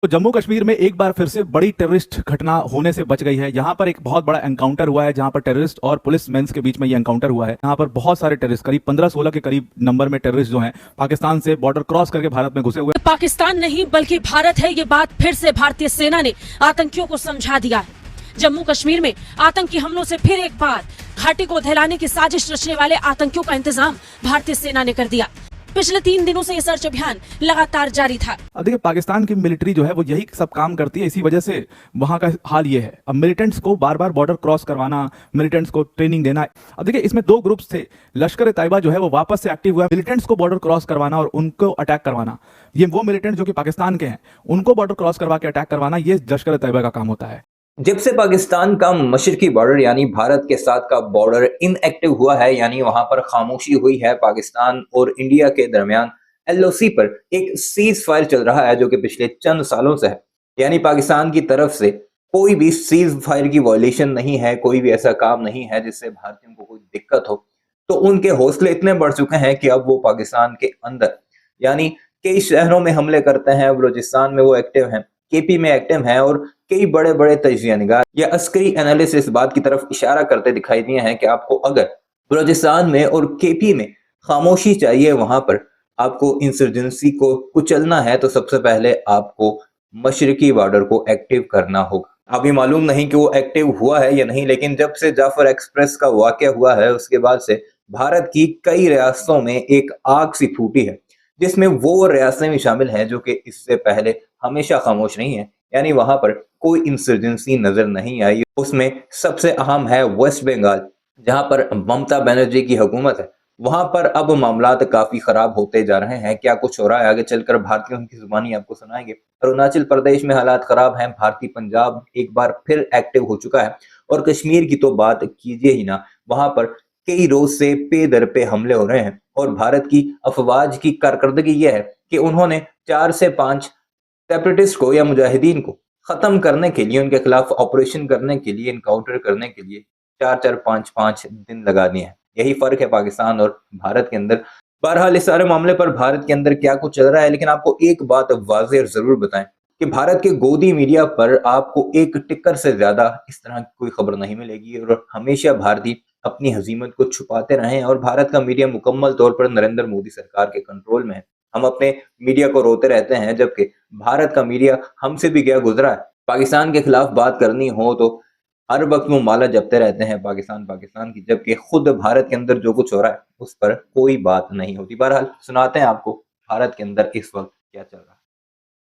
तो जम्मू कश्मीर में एक बार फिर से बड़ी टेररिस्ट घटना होने से बच गई है। यहाँ पर एक बहुत बड़ा एनकाउंटर हुआ है, जहाँ पर टेररिस्ट और पुलिस मेंस के बीच में ये एनकाउंटर हुआ है। यहाँ पर बहुत सारे टेररिस्ट, करीब 15-16 के करीब नंबर में टेररिस्ट जो हैं, पाकिस्तान से बॉर्डर क्रॉस करके भारत में घुसे हुए। पाकिस्तान नहीं बल्कि भारत है, ये बात फिर से भारतीय सेना ने आतंकियों को समझा दिया है। जम्मू कश्मीर में आतंकी हमलों से फिर एक बार घाटी को दहलाने की साजिश रचने वाले आतंकियों का इंतजाम भारतीय सेना ने कर दिया। पिछले 3 दिनों से ये सर्च अभियान लगातार जारी था। अब देखिए, पाकिस्तान की मिलिट्री जो है वो यही सब काम करती है, इसी वजह से वहां का हाल ये है। अब मिलिटेंट्स को बार बार बॉर्डर क्रॉस करवाना, मिलिटेंट्स को ट्रेनिंग देना। अब देखिए, इसमें 2 ग्रुप्स थे। लश्कर तैयबा जो है वो वापस से एक्टिव हुआ, मिलिटेंट्स को बॉर्डर क्रॉस करवाना और उनको अटैक करवाना। ये वो मिलिटेंट जो कि पाकिस्तान के हैं, उनको बॉर्डर क्रॉस करवा के अटैक करवाना, ये लश्कर तैयबा का काम होता है। जब से पाकिस्तान का मशरकी बॉर्डर यानी भारत के साथ का बॉर्डर इनएक्टिव हुआ है, यानी वहां पर खामोशी हुई है, पाकिस्तान और इंडिया के दरमियान एलओसी पर एक सीज फायर चल रहा है जो कि पिछले चंद सालों से है। यानी पाकिस्तान की तरफ से कोई भी सीज फायर की वॉयलेशन नहीं है, कोई भी ऐसा काम नहीं है जिससे भारतीयों को कोई दिक्कत हो। तो उनके हौसले इतने बढ़ चुके हैं कि अब वो पाकिस्तान के अंदर यानी कई शहरों में हमले करते हैं। बलूचिस्तान में वो एक्टिव हैं, केपी में एक्टिव हैं और कई बड़े बड़े तजियानिगार या अस्करी एनालिस्ट इस बात की तरफ इशारा करते दिखाई दिए हैं कि आपको अगर बलूचिस्तान में और केपी में खामोशी चाहिए, वहां पर आपको इंसर्जेंसी को कुचलना है, तो सबसे पहले आपको मशरकी बॉर्डर को एक्टिव करना होगा। अभी मालूम नहीं कि वो एक्टिव हुआ है या नहीं, लेकिन जब से जाफर एक्सप्रेस का वाकया हुआ है उसके बाद से भारत की कई रियासतों में एक आग सी फूटी है, जिसमें वो रियासतें भी शामिल हैं जो कि इससे पहले हमेशा खामोश नहीं है। यानी वहां पर कोई इंसर्जेंसी नजर नहीं आई। उसमें सबसे अहम है वेस्ट बंगाल, जहां पर ममता बनर्जी की हुकूमत है। वहां पर अब मामलात काफी खराब होते जा रहे हैं। क्या कुछ हो रहा है आगे चलकर भारतीयों की जुबानी आपको सुनाएंगे। अरुणाचल प्रदेश में हालात खराब हैं, भारतीय पंजाब एक बार फिर एक्टिव हो चुका है और कश्मीर की तो बात कीजिए ही ना। वहां पर कई रोज से पे दर पे हमले हो रहे हैं और भारत की अफवाज की कारकर्दगी यह है कि उन्होंने 4 से 5 सेपरेटिस्ट को या मुजाहिदीन को खत्म करने के लिए, उनके खिलाफ ऑपरेशन करने के लिए, इनकाउंटर करने के लिए 4-4, 5-5 दिन लगा दिए हैं। यही फर्क है पाकिस्तान और भारत के अंदर। बहरहाल इस सारे मामले पर भारत के अंदर क्या कुछ चल रहा है, लेकिन आपको एक बात वाज़ेह जरूर बताएं कि भारत के गोदी मीडिया पर आपको एक टिक्कर से ज्यादा इस तरह की कोई खबर नहीं मिलेगी और हमेशा भारतीय अपनी हजीमत को छुपाते रहें और भारत का मीडिया मुकम्मल तौर पर नरेंद्र मोदी सरकार के कंट्रोल में है। हम अपने मीडिया को रोते रहते हैं, जबकि भारत का मीडिया हमसे भी क्या गुजरा है। पाकिस्तान के खिलाफ बात करनी हो तो हर वक्त वो माला जपते रहते हैं पाकिस्तान पाकिस्तान की, जबकि खुद भारत के अंदर जो कुछ हो रहा है उस पर कोई बात नहीं होती। बहरहाल सुनाते हैं आपको भारत के अंदर इस वक्त क्या चल रहा है।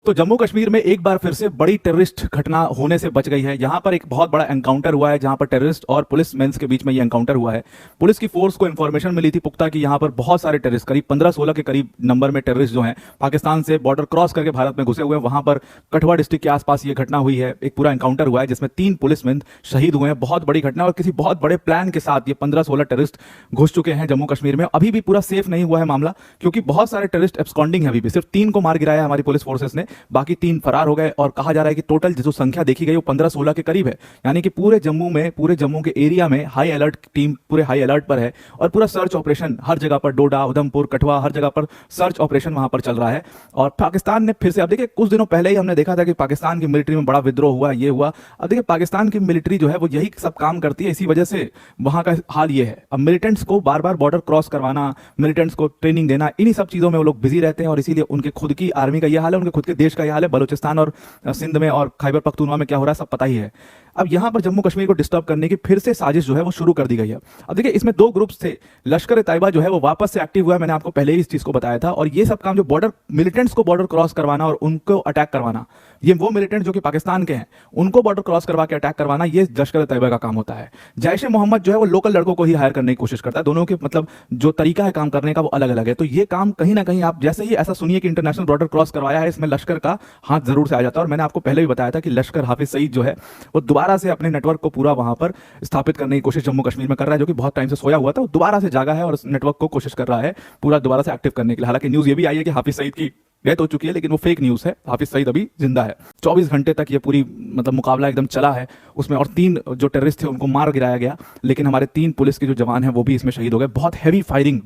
तो जम्मू कश्मीर में एक बार फिर से बड़ी टेररिस्ट घटना होने से बच गई है। यहाँ पर एक बहुत बड़ा एनकाउंटर हुआ है, जहाँ पर टेररिस्ट और पुलिस मेंस के बीच में ये एनकाउंटर हुआ है। पुलिस की फोर्स को इन्फॉर्मेशन मिली थी पुख्ता कि यहाँ पर बहुत सारे टेररिस्ट, करीब 15-16 के करीब नंबर में टेररिस्ट जो हैं, पाकिस्तान से बॉर्डर क्रॉस करके भारत में घुसे हुए हैं। वहाँ पर कठुआ डिस्ट्रिक्ट के आसपास ये घटना हुई है। एक पूरा एनकाउंटर हुआ है जिसमें 3 पुलिस मेन शहीद हुए हैं। बहुत बड़ी घटना और किसी बहुत बड़े प्लान के साथ ये 15-16 टेररिस्ट घुस चुके हैं जम्मू कश्मीर में। अभी भी पूरा सेफ नहीं हुआ है मामला, क्योंकि बहुत सारे टेररिस्ट एब्सकॉन्डिंग है। अभी भी सिर्फ 3 को मार गिराया हमारी पुलिस फोर्सेस ने, बाकी 3 फरार हो गए और कहा जा रहा है कि टोटल जो संख्या देखी गई वो 15-16 के करीब है। यानी कि पूरे जम्मू के एरिया में हाई अलर्ट टीम पूरे हाई अलर्ट पर है और पूरा सर्च ऑपरेशन हर जगह पर, डोडा, उधमपुर, कठुआ, हर जगह पर सर्च ऑपरेशन वहां पर चल रहा है। और पाकिस्तान ने फिर से, अब देखिए कुछ दिनों पहले ही हमने देखा था कि पाकिस्तान की मिलिट्री में बड़ा विद्रोह हुआ, ये हुआ। अब देखिए पाकिस्तान की मिलिट्री जो है वो यही सब काम करती है, इसी वजह से वहां का हाल ये है। अब मिलिटेंट्स को बार बार बॉर्डर क्रॉस करवाना, मिलिटेंट्स को ट्रेनिंग देना, इन्हीं सब चीजों में वो लोग बिजी रहते हैं और इसीलिए उनके खुद की आर्मी का यह हाल है, उनके खुद के देश का यह हाल है। बलूचिस्तान और सिंध में और खैबर पख्तूनख्वा में क्या हो रहा है सब पता ही है। अब यहां पर जम्मू कश्मीर को डिस्टर्ब करने की फिर से साजिश जो है वो शुरू कर दी गई है। अब देखिए इसमें 2 ग्रुप्स थे। लश्कर तैयबा जो है वो वापस से एक्टिव हुआ है, मैंने आपको पहले ही इस चीज को बताया था। और ये सब काम जो बॉर्डर मिलिटेंट्स को बॉर्डर क्रॉस करवाना और उनको अटैक करवाना, ये वो मिलिटेंट जो कि पाकिस्तान के हैं, उनको बॉर्डर क्रॉस करवा के अटैक करवाना, ये लश्कर तैयबा का काम होता है। जैश ए मोहम्मद जो है वो लोकल लड़कों को ही हायर करने की कोशिश करता है। दोनों के मतलब जो तरीका है काम करने का वो अलग अलग है। तो ये काम कहीं ना कहीं आप जैसे ही ऐसा सुनिए कि इंटरनेशनल बॉर्डर क्रॉस करवाया है, इसमें लश्कर का हाथ जरूर से आ जाता है। और मैंने आपको पहले भी बताया था कि लश्कर हाफिज सईद जो है वो दोबारा से अपने नेटवर्क को पूरा वहां पर स्थापित करने की कोशिश जम्मू कश्मीर में कर रहा है, जो कि बहुत टाइम से सोया हुआ था। वो दोबारा से जागा है और उस नेटवर्क को कोशिश कर रहा है पूरा दोबारा से एक्टिव करने के लिए। हालांकि न्यूज ये भी आई है कि हाफिज सईद की डेथ हो चुकी है, लेकिन वो फेक न्यूज़ है। हाफिज सईद अभी जिंदा है। 24 घंटे तक ये पूरी मतलब मुकाबला एकदम चला है उसमें, और 3 जो टेररिस्ट थे उनको मार गिराया गया, लेकिन हमारे 3 पुलिस के जो जवान हैं वो भी इसमें शहीद हो गए। बहुत हैवी फायरिंग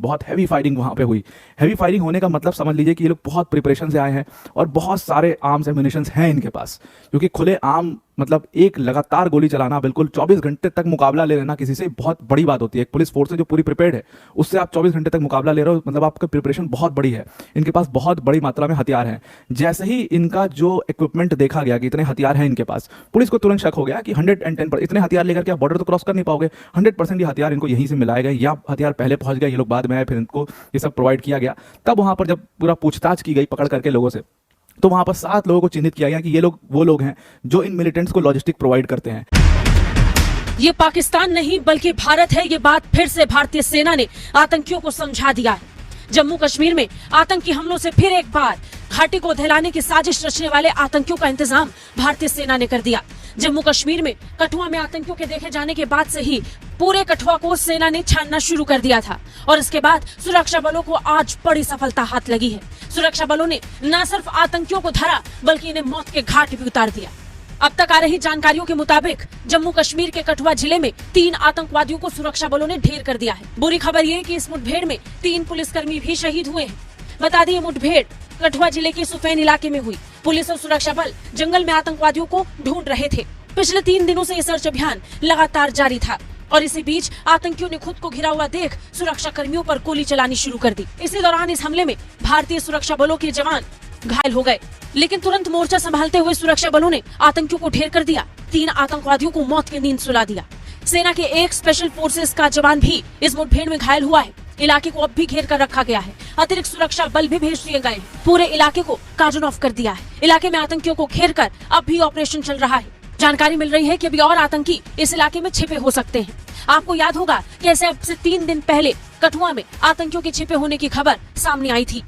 वहाँ पे हुई। हैवी फायरिंग होने का मतलब समझ लीजिए कि ये लोग बहुत प्रिपरेशन से आए हैं और बहुत सारे आर्म्स एम्यूनिशंस हैं इनके पास, क्योंकि खुले आम मतलब एक लगातार गोली चलाना, बिल्कुल 24 घंटे तक मुकाबला ले लेना किसी से बहुत बड़ी बात होती है। एक पुलिस फोर्स है जो पूरी प्रिपेयर्ड है, उससे आप 24 घंटे तक मुकाबला ले रहे हो, मतलब आपका प्रिपरेशन बहुत बड़ी है। इनके पास बहुत बड़ी मात्रा में हथियार हैं। जैसे ही इनका जो इक्विपमेंट देखा गया कि इतने हथियार हैं इनके पास, पुलिस को तुरंत शक हो गया कि 110% इतने हथियार लेकर के आप बॉर्डर तो क्रॉस कर नहीं पाओगे, 100% ये हथियार इनको यहीं से मिलाए गए, या हथियार पहले पहुंच गए, ये लोग बाद में आए, फिर इनको ये सब प्रोवाइड किया गया। तब वहां पर जब पूरा पूछताछ की गई पकड़ करके लोगों से, तो वहां पर 7 लोगों को चिन्हित किया गया कि ये लोग वो लोग हैं जो इन मिलिटेंट्स को लॉजिस्टिक प्रोवाइड करते हैं। ये पाकिस्तान नहीं बल्कि भारत है, ये बात फिर से भारतीय सेना ने आतंकियों को समझा दिया है। जम्मू कश्मीर में आतंकी हमलों से फिर एक बार घाटी को दहलाने की साजिश रचने वाले आतंकियों का इंतजाम भारतीय सेना ने कर दिया। जम्मू कश्मीर में कठुआ में आतंकियों के देखे जाने के बाद से ही पूरे कठुआ को सेना ने छानना शुरू कर दिया था, और इसके बाद सुरक्षा बलों को आज बड़ी सफलता हाथ लगी है। सुरक्षा बलों ने न सिर्फ आतंकियों को धरा बल्कि इन्हें मौत के घाट भी उतार दिया। अब तक आ रही जानकारियों के मुताबिक जम्मू कश्मीर के कठुआ जिले में 3 आतंकवादियों को सुरक्षा बलों ने ढेर कर दिया है। बुरी खबर ये कि इस मुठभेड़ में 3 पुलिसकर्मी भी शहीद हुए हैं। बता दें, मुठभेड़ कठुआ जिले के सुफैन इलाके में हुई। पुलिस और सुरक्षा बल जंगल में आतंकवादियों को ढूंढ रहे थे। पिछले 3 दिनों से ये सर्च अभियान लगातार जारी था, और इसी बीच आतंकियों ने खुद को घिरा हुआ देख सुरक्षा कर्मियों पर गोली चलानी शुरू कर दी। इसी दौरान इस हमले में भारतीय सुरक्षा बलों के जवान घायल हो गए, लेकिन तुरंत मोर्चा संभालते हुए सुरक्षा बलों ने आतंकियों को ढेर कर दिया। 3 आतंकवादियों को मौत की नींद सुला दिया। सेना के एक स्पेशल फोर्सेस का जवान भी इस मुठभेड़ में घायल हुआ है। इलाके को अब भी घेर कर रखा गया है। अतिरिक्त सुरक्षा बल भी भेज दिए गए हैं। पूरे इलाके को कार्डन ऑफ कर दिया है। इलाके में आतंकियों को घेर कर अब भी ऑपरेशन चल रहा है। जानकारी मिल रही है कि अभी और आतंकी इस इलाके में छिपे हो सकते हैं। आपको याद होगा कि ऐसे अब से 3 दिन पहले कठुआ में आतंकियों के छिपे होने की खबर सामने आई थी।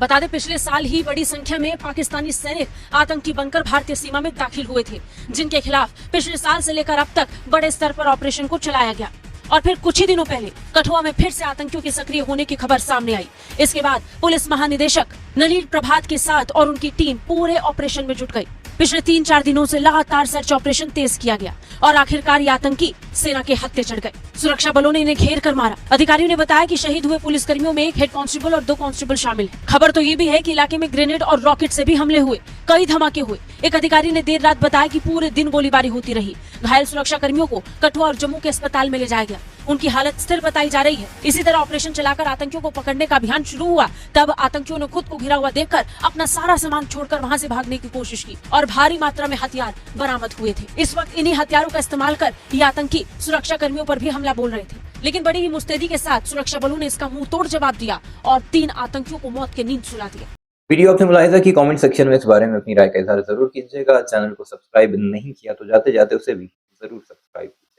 बता दें, पिछले साल ही बड़ी संख्या में पाकिस्तानी सैनिक आतंकी बनकर भारतीय सीमा में दाखिल हुए थे, जिनके खिलाफ पिछले साल से लेकर अब तक बड़े स्तर पर ऑपरेशन को चलाया गया। और फिर कुछ ही दिनों पहले कठुआ में फिर से आतंकियों के सक्रिय होने की खबर सामने आई। इसके बाद पुलिस महानिदेशक नलिन प्रभात के साथ और उनकी टीम पूरे ऑपरेशन में जुट गई। पिछले 3-4 दिनों से लगातार सर्च ऑपरेशन तेज किया गया, और आखिरकार ये आतंकी सेना के हत्थे चढ़ गए। सुरक्षा बलों ने इन्हें घेर कर मारा। अधिकारियों ने बताया कि शहीद हुए पुलिसकर्मियों में एक हेड कांस्टेबल और 2 कांस्टेबल शामिल हैं। खबर तो ये भी है कि इलाके में ग्रेनेड और रॉकेट से भी हमले हुए, कई धमाके हुए। एक अधिकारी ने देर रात बताया कि पूरे दिन गोलीबारी होती रही। घायल सुरक्षा कर्मियों को कठुआ और जम्मू के अस्पताल में ले जाया गया। उनकी हालत स्थिर बताई जा रही है। इसी तरह ऑपरेशन चलाकर आतंकियों को पकड़ने का अभियान शुरू हुआ। तब आतंकियों ने खुद को घिरा हुआ देखकर अपना सारा सामान छोड़कर वहां से भागने की कोशिश की, और भारी मात्रा में हथियार बरामद हुए थे। इस वक्त इन्हीं हथियारों का इस्तेमाल कर ये आतंकी सुरक्षा कर्मियों पर भी हमला बोल रहे थे, लेकिन बड़ी ही मुस्तैदी के साथ सुरक्षा बलों ने इसका मुंह तोड़ जवाब दिया और 3 आतंकियों को मौत की नींद सुला दिया। वीडियो आपने मुलाहिजा की, कमेंट सेक्शन में इस बारे में अपनी राय का इजहार जरूर कीजिएगा। चैनल को सब्सक्राइब नहीं किया तो जाते जाते उसे भी जरूर सब्सक्राइब कीजिए।